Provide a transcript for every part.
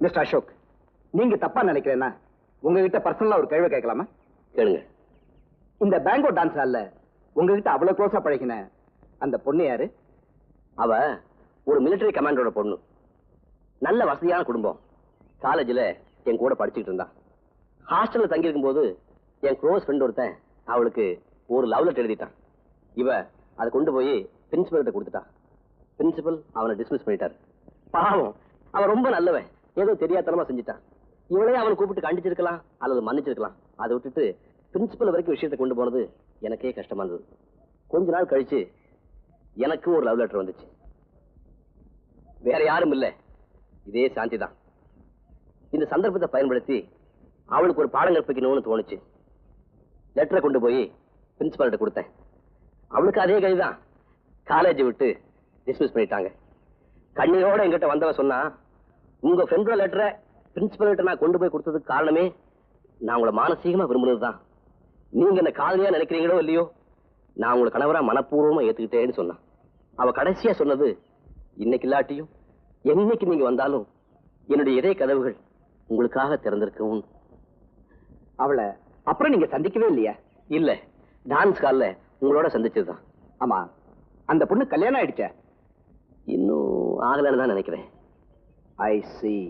Mister Ashok, நீங்க தப்பா நினைக்கிறேன்னா உங்ககிட்ட பர்சனலா ஒரு கேள்வி கேட்கலாமா? கேளுங்க. இந்த பேங்கோ டான்ஸ் ஹால்ல உங்ககிட்ட அவ்வளவு க்ளோஸா பழகின அந்த பொண்ணு யாரு? அவ ஒரு மிலிட்டரி கமாண்டரோட பொண்ணு. நல்ல வசதியான குடும்பம். காலேஜில் என் கூட படிச்சுட்டு இருந்தான். ஹாஸ்டல்ல தங்கி இருக்கும் போது என் க்ளோஸ் ஃப்ரெண்ட் ஒருத்தன் அவளுக்கு ஒரு லவ் லெட்டர் எழுதிட்டான். இவ அதை கொண்டு போய் பிரின்சிபல் கிட்ட கொடுத்துட்டான். பிரின்சிபல் அவனை டிஸ்மிஸ் பண்ணிட்டார். பாவம், அவன் ரொம்ப நல்லவன். ஏதோ தெரியாதனமா செஞ்சுட்டான். இவளே அவனை கூப்பிட்டு கண்டிச்சிருக்கலாம் அல்லது மன்னிச்சிருக்கலாம். அதை விட்டுட்டு பிரின்சிபல் வரைக்கும் விஷயத்தை கொண்டு போனது எனக்கே கஷ்டமா இருந்தது. கொஞ்ச நாள் கழிச்சு எனக்கு ஒரு லவ் லெட்டர் வந்துச்சு. வேற யாரும் இல்லை, இதே சாந்தி தான். இந்த சந்தர்ப்பத்தை பயன்படுத்தி அவளுக்கு ஒரு பாடம் கற்பிக்கணும்னு தோணுச்சு. லெட்டரை கொண்டு போய் பிரின்சிபால்கிட்ட கொடுத்தேன். அவளுக்கு அதே கதைதான். காலேஜை விட்டு டிஸ்மிஸ் பண்ணிட்டாங்க. கண்ணியோட என்கிட்ட வந்தவன் சொன்னா, உங்க ஃப்ரெண்டோட லெட்டரை பிரின்சிபல் கிட்ட நான் கொண்டு போய் கொடுத்ததுக்கு காரணமே நான் உங்களை மானசீகமா விரும்புனதுதான். நீங்க என்ன காதலியா நினைக்கிறீங்களோ இல்லையோ, நான் உங்களை கணவரா மனப்பூர்வமா ஏத்துக்கிட்டேன்னு சொன்னான். அவ கடைசியா சொன்னது, இன்னைக்கு இல்லாட்டியும் என்னைக்கு நீங்க வந்தாலும் என்னுடைய இதய கதவுகள் உங்களுக்காக திறந்திருக்கும். அவளை அப்புறம் நீங்க சந்திக்கவே இல்லையா? இல்ல, டான்ஸ் கால்ல உங்களோட சந்திச்சதுதான். ஆமா, அந்த பொண்ணு கல்யாணம் ஆயிடுச்சா? இன்னும் ஆகலன்னு தான் நினைக்கிறேன். ஐ see.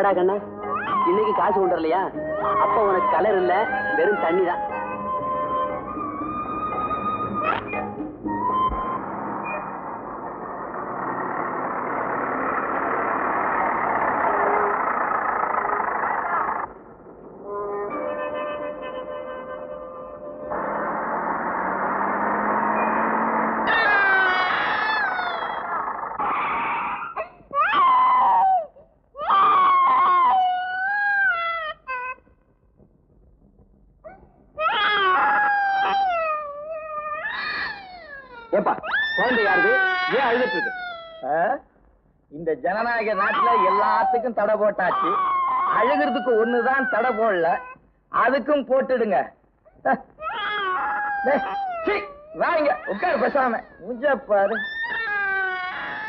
வாடா கண்ணா, இன்னைக்கு காசு கொண்டு வரலையா? அப்ப உனக்கு கலர் இல்ல, வெறும் தண்ணி தான். ஏப்பா குழந்தை யாருது? ஏன் அழுதுட்டு இருக்கு? இந்த ஜனநாயக நாட்டுல எல்லாத்துக்கும் தடை போட்டாச்சு. அழுகிறதுக்கு ஒண்ணுதான் தடை போடல, அதுக்கும் போட்டுடுங்க. வாங்க உட்காரு பேசாம. பாரு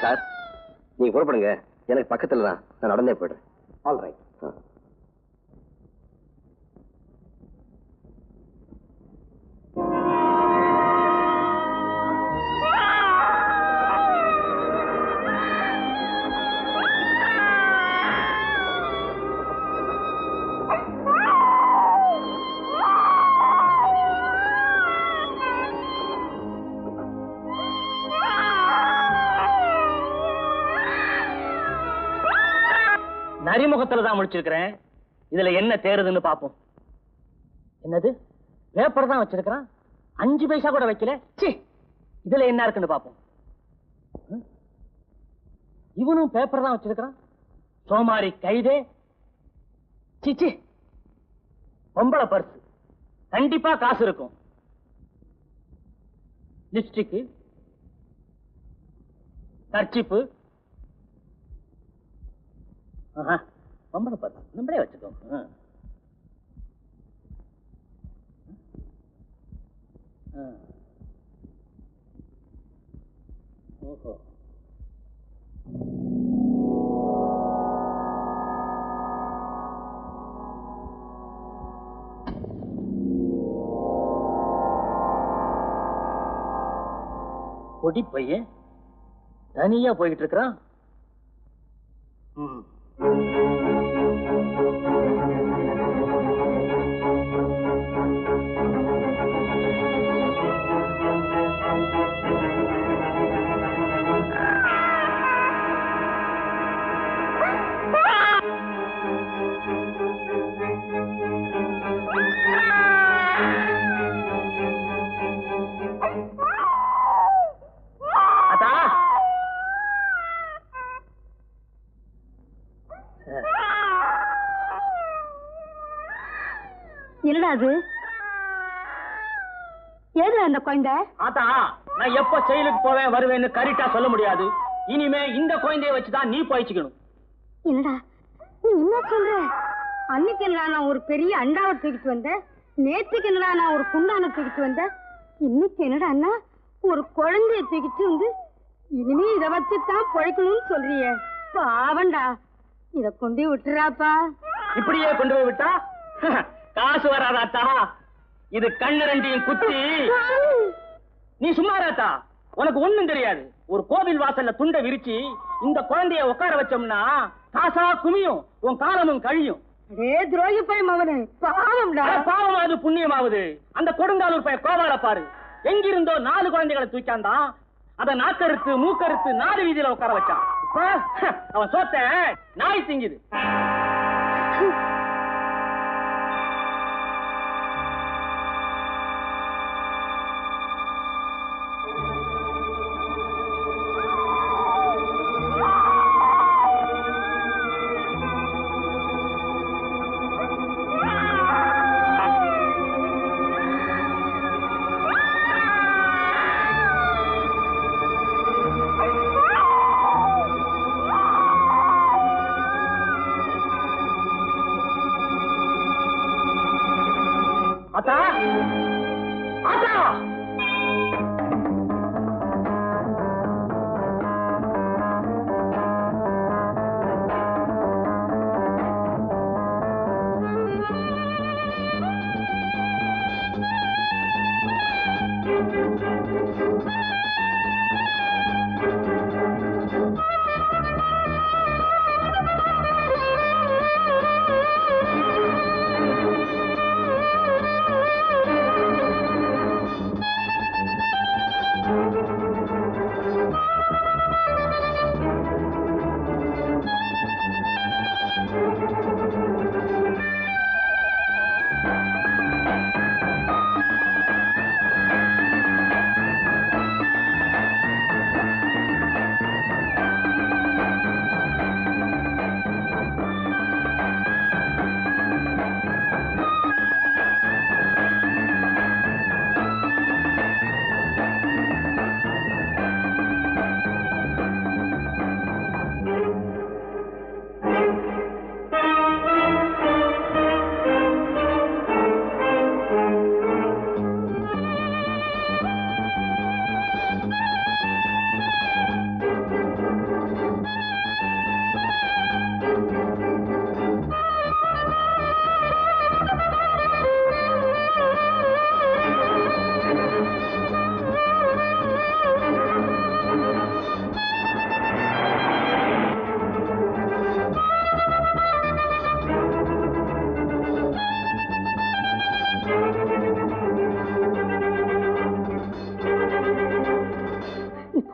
சார், நீங்க புறப்படுங்க. எனக்கு பக்கத்துல தான், நான் நடந்தே போயிடுறேன். All right. நரிமுகத்துல தான் முடிச்சிருக்கிறேன். இதுல என்ன தேருதுன்னு பாப்போம். என்னது, பேப்பர் தான் வச்சிருக்கிறான், 5 பைசா கூட வைக்கல. சி, இதுல என்ன இருக்குன்னு பாப்போம். இவனும் பேப்பர் தான் வச்சிருக்கிறான், சோமாரி கைதே. சிச்சி, பொம்பளை பர்ஸ், கண்டிப்பா காசு இருக்கும். லிப்ஸ்டிக், கர்ச்சிப்பு, பொம்பளை பர்ஸ் நம்மளே வச்சுக்கோ. ஓஹோ, பொடி பையன் தனியா போய்கிட்டு இருக்கிறான். என்னடா அது? ஏது அந்த குழந்தை? ஆத்தா, நான் எப்ப செயலுக்கு போவேன் வருவேன்னு கரெக்டா சொல்ல முடியாது. இனிமே இந்த குழந்தைய வச்சுதான் நீ பயிற்சிக்கணும். என்னடா நீ என்ன சொல்ற? அன்னைக்கு என்னடா நான் ஒரு பெரிய அண்டாவை தூக்கிட்டு வந்தேன், நேற்றுக்கு என்னடா நான் ஒரு குண்டான தூக்கிட்டு வந்தேன், இன்னைக்கு என்னடா அண்ணா ஒரு குழந்தைய தூக்கிட்டு வந்து இனிமே இதை வச்சுதான் பொழைக்கணும்னு சொல்றியே. பாவண்டா, இத கொண்டு விட்டுறாப்பா. இப்படியே கொண்டு போய் விட்டா காசு வராதாத்தா. இது கண்ணு ரெண்டையும் குத்தி. நீ சும்மாராத்தா, உனக்கு ஒண்ணும் தெரியாது. ஒரு கோவில் வாசல்ல துண்டை விரிச்சு இந்த குழந்தைய உட்கார வச்சோம்னா காசா குமியும், உன் காலமும் கழியும். துரோகி போய் மவனே, பாவம்டா. பாவமாவது புண்ணியமாவது அந்த கொடுங்காலூர் பைய கோவால பாரு. எங்கிருந்தோ 4 குழந்தைகளை தூக்காந்தான், அத நாக்கறுத்து மூக்கறுத்து 4 வீதியில உட்கார வச்சான். அவன் சோத்த நாய் திங்குது. ஆத்தா, ஆத்தா,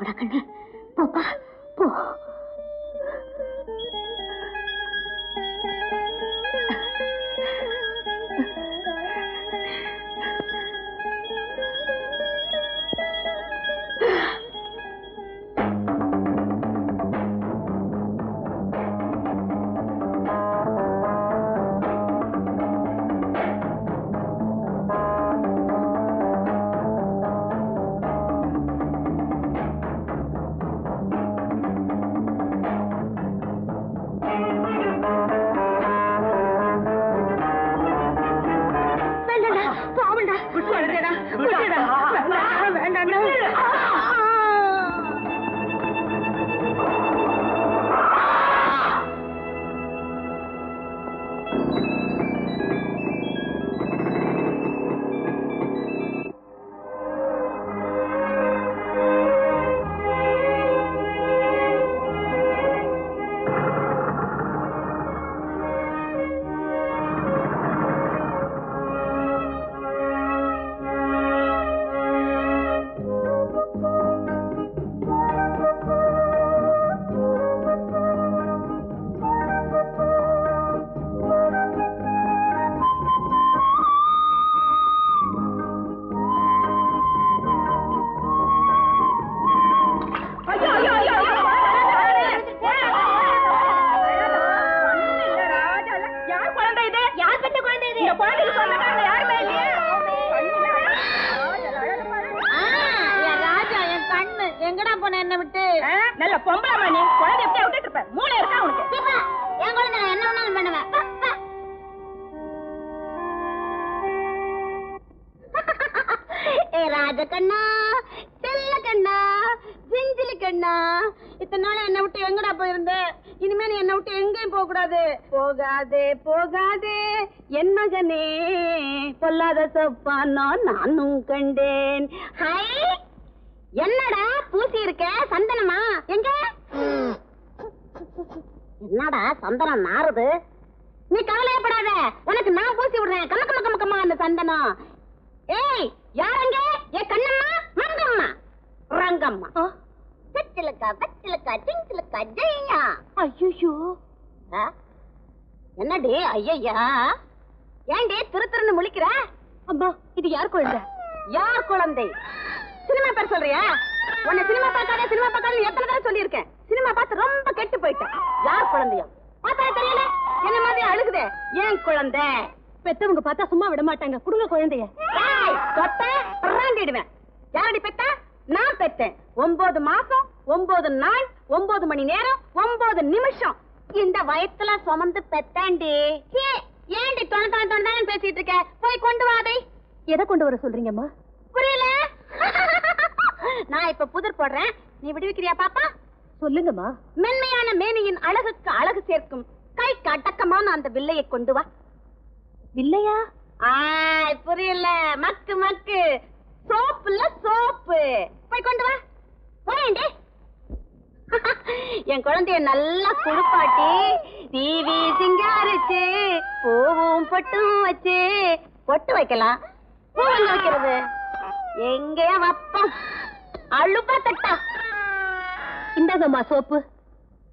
போடா கண்ணு, போப்பா போ. எங்கடா போன என்ன விட்டு? நல்ல பொம்பளை நீ குழந்தை எப்படி விட்டுட்டு இருப்ப? மூளை இருக்கா உனக்கு? என் குழந்தை நான் என்ன வேணாலும் பண்ணுவேன். ஏ ராஜகண்ணா, செல்ல கண்ணா, சிஞ்சிலி கண்ணா, இத்தனை நாள் என்ன விட்டு எங்கடா போயிருந்த? இனிமே நீ என்ன விட்டு எங்கேயும் போக கூடாது. போகாதே போகாதே என் மகனே, பொல்லாத சொப்பானோ நானும் கண்டேன். ஹாய், என்னடா பூசி இருக்க? சந்தனமா? எங்க? என்னடா சந்தனம் நாறுது? நீ கவலையப்படாத, உனக்கு நான் பூசி விடுறேன். கமக்க மக்க மக்கமா அந்த சந்தனம். ஏய், யாரங்க? ஏ கண்ணம்மா, மங்கம்மா, ரங்கம்மா, சிச்சிலக்கா, பச்சிலக்கா, சிங்கிலக்கா, ஜெய்யா. ஐயோ, என்னடி ஐயா? ஏண்டி திருன்னு முழிக்கிற? அம்மா, இது யார் குழந்தை? யார் குழந்தை? சினிமா பேர் சொல்றியா? உன்னை சினிமா பார்க்காத எத்தனை தடவை சொல்லியிருக்கேன். சினிமா பார்த்து ரொம்ப கெட்டு போயிட்டேன். யார் குழந்தையா? பார்த்தா தெரியல, என்ன மாதிரி அழுகுதே. ஏன் குழந்தை? பெத்தவங்க பார்த்தா சும்மா விட மாட்டாங்க. குடுங்க குழந்தைய. தொட்ட ராண்டிடுவேன். யாரடி பெத்த? நான் பெத்தேன். 9 மாசம் 9 நாள் 9 மணி நேரம் 9 நிமிஷம் இந்த வயத்துல சுமந்து பெத்தாண்டி. ஏண்டி தொண பேசிட்டு இருக்க? போய் கொண்டு வாதை. எதை கொண்டு வர சொல்றீங்கம்மா? புரியல? நான் இப்ப புதிர் போடுறேன், நீ விடுவிக்கிறியா பாப்பா? சொல்லுங்கம்மா. மென்மையான மேனியின் அழகுக்கு அழகு சேர்க்கும் கைக்கு அடக்கமான அந்த வில்லையை கொண்டு வா. இல்லையா? புரியல? மக்கு மக்கு சோப்புல சோப்பு. போய் கொண்டு வா. போயேண்டி. என் குழந்தைய நல்லா குளிப்பாட்டி டிவி சிங்காரிச்சு பூவும் பொட்டும் வச்சு பொட்டு வைக்கலாம். பூ எங்க வைக்கிறது? எங்கேயா வப்பம்? அழுப்பா தட்டா. இந்தாங்கம்மா சோப்பு.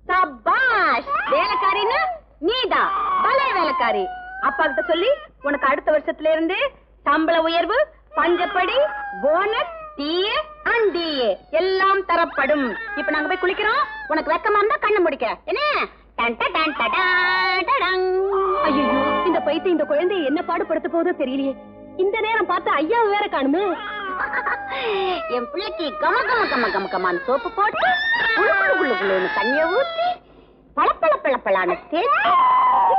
சபாஷ், வேலைக்காரின்னு நீதான். பலே வேலைக்காரி. அப்பா கிட்ட சொல்லி உனக்கு அடுத்த வருஷத்துல இருந்து சம்பள உயர்வு, பஞ்சப்படி, போனஸ், டிஏ அண்ட் டிஏ எல்லாம் தரப்படும். இப்ப நாங்க போய் குளிக்கிறோம். உனக்கு வெக்கமா இருந்தா கண்ணு முடிக்க. என்ன? ஐயோ, இந்த பைத்தியம் இந்த குழந்தைய என்ன பாடுபடுத்த போதோ தெரியலையே. இந்த நேரம் பார்த்து ஐயாவை வேற காணுமே. என் பிள்ளைக்கு கம கம கம கம கமான்னு சோப்பு போட்டு குள்ளு தண்ணிய ஊத்தி பளப்பள பளப்பளான்னு தேய்ச்சி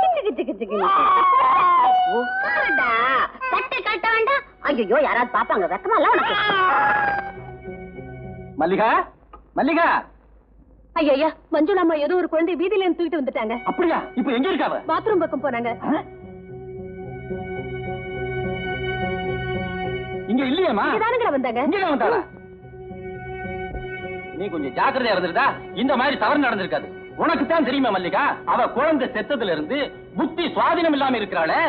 தட்டை காட்ட வேண்டாம். ஐயோ, யாராவது பாப்பாங்க. வெக்கமா இல்ல உனக்கு? மல்லிகா, மல்லிகா. ஐயா, மஞ்சுளாமா ஏதோ ஒரு குழந்தை வீதியில இருந்து தூக்கிட்டு வந்துட்டாங்க. அப்படியா? இப்ப எங்க இருக்காவ? பாத்ரூம் பக்கம் போனாங்க. இங்க இல்லையேமா? இதானுங்களா வந்தாங்க? இங்க வந்தாளா? நீ கொஞ்சம் ஜாக்கிரதையா இருந்திருந்தா இந்த மாதிரி தவறு நடந்திருக்காது. உனக்கு தான் தெரியுமா மல்லிகா, அவ குழந்தை செத்ததுல இருந்து புத்தி சுவாதீனம் இல்லாம இருக்கிறாளே.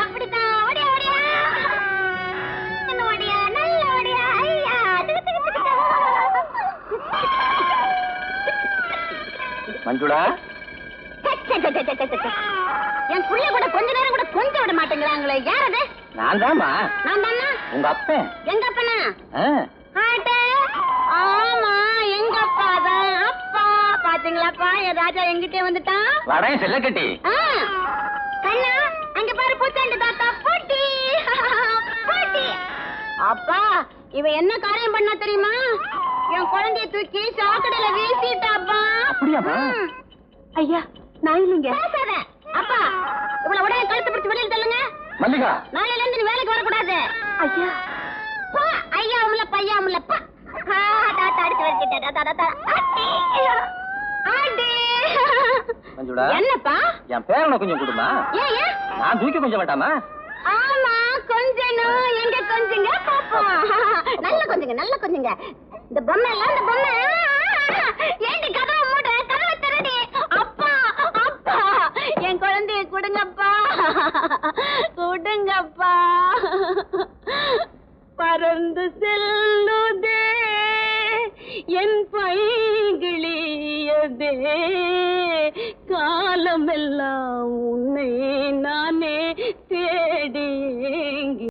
அப்படிதான். மஞ்சுளா என் புள்ள கூட கொஞ்ச நேரம் கூட கொஞ்சம் விட மாட்டேங்கிறாங்களே. யார் அது? நான் தாமா. நான் தானா? உங்க அப்பன். எங்க அப்பனா? ஆ. ஆட்டே. ஆமா, எங்க அப்பா தான். அப்பா பாத்தீங்களாப்பா, என் ராஜா எங்கிட்டே வந்துட்டான். வடையும் செல்லக்கட்டி. கண்ணா, அங்க பாரு பூச்சாண்டி தாத்தா. போட்டி போட்டி. அப்பா, இவ என்ன காரியம் பண்ணா தெரியுமா? என் குழந்தைய தூக்கி சாக்கடையில வீசிட்டாப்பா. அப்படியாமா? ஐயா, நான் இல்லைங்க. அப்பா, இவ்வளவு உடைய கழுத்து பிடிச்சு வெளியில தள்ளுங்க. மல்லிகா, நாளையில இருந்து நீ வேலைக்கு வரக்கூடாது. ஐயா பா. ஐயா உள்ள பையா உள்ள பா. தாத்தா அடிச்சு வச்சிட்டா. மஞ்சுளா. என்னப்பா? என் பேரனை கொஞ்சம் கொடுமா. ஏன் நான் தூக்கி கொஞ்சம் வேண்டாமா? ஆமா, கொஞ்சணும். எங்க கொஞ்சங்க பாப்போம். நல்ல கொஞ்சங்க, நல்ல கொஞ்சங்க. இந்த பொம்மை எல்லாம், இந்த பொம்மை ஏண்டி கதவை மூட, கதவை திறடி. அப்பா அப்பா, என் குழந்தைய கொடுங்கப்பா, கொடுங்கப்பா. பறந்து செல்லுதே என் பைகிளியதே, காலமெல்லாம் உன்னை நானே